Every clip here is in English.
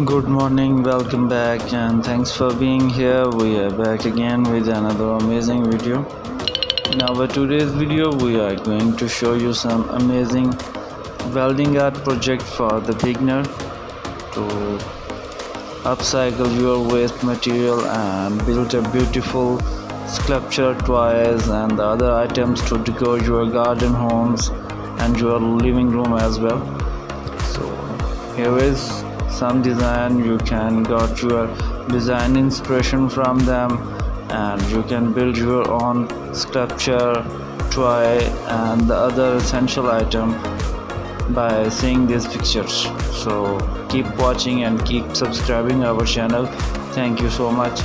Good morning, welcome back, and thanks for being here. We are back again with another amazing video. In our today's video, we are going to show you some amazing welding art project for the beginner to upcycle your waste material and build a beautiful sculpture, toys, and the other items to decor your garden, homes, and your living room as well. So here is some design. You can got your design inspiration from them, and you can build your own sculpture, toy, and the other essential item by seeing these pictures. So keep watching and keep subscribing our channel. Thank you so much.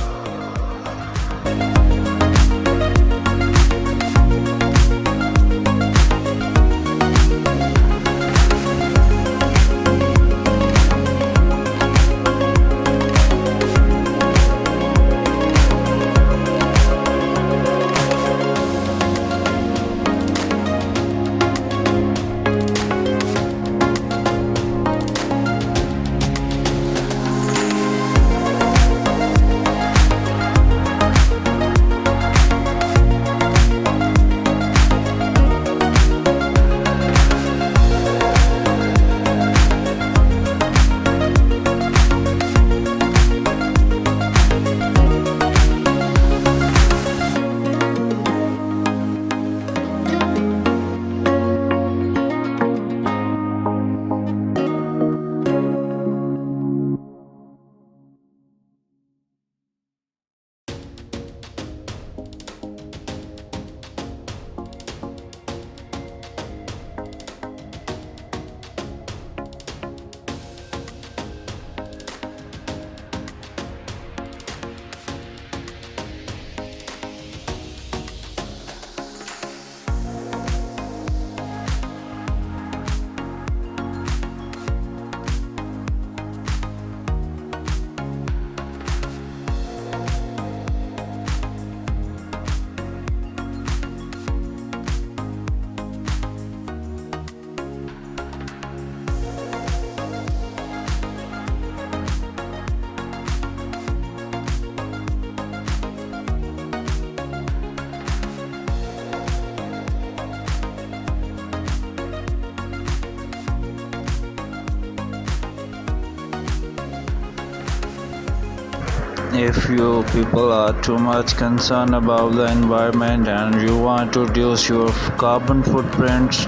If you people are too much concerned about the environment and you want to reduce your carbon footprints,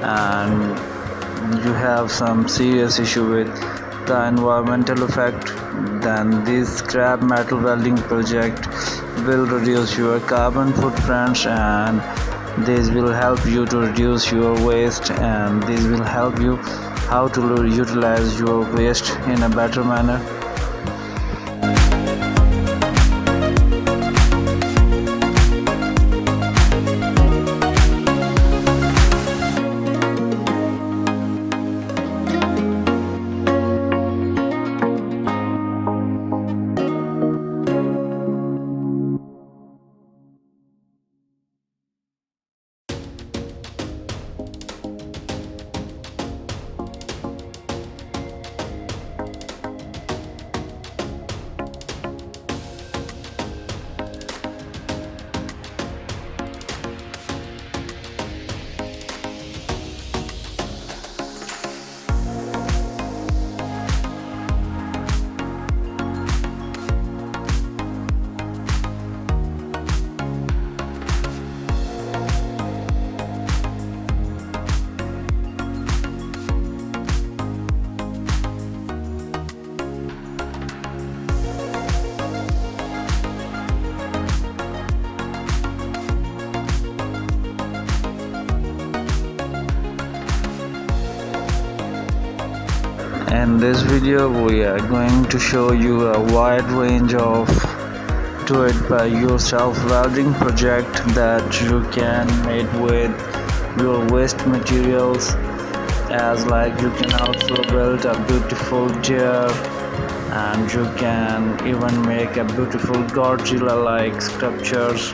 and you have some serious issue with the environmental effect, then this scrap metal welding project will reduce your carbon footprints, and this will help you to reduce your waste, and this will help you how to utilize your waste in a better manner. In this video we are going to show you a wide range of do it by yourself welding project that you can make with your waste materials, as like you can also build a beautiful deer, and you can even make a beautiful Godzilla like sculptures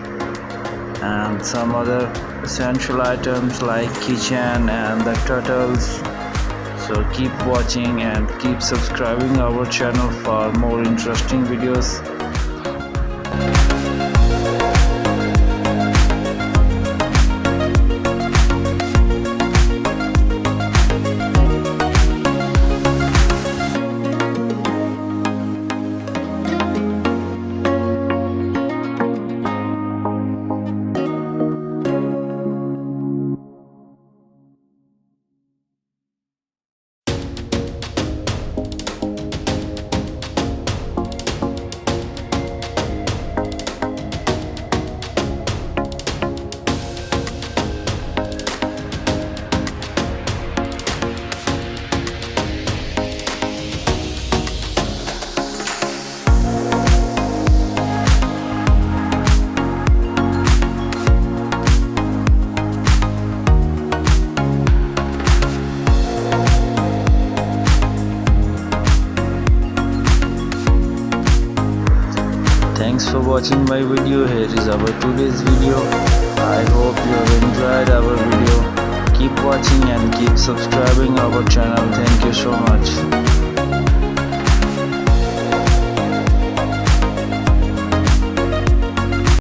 and some other essential items like keychain and the turtles. So keep watching and keep subscribing our channel for more interesting videos. Thanks for watching my video. Here is our today's video. I hope you have enjoyed our video. Keep watching and keep subscribing our channel. Thank you so much.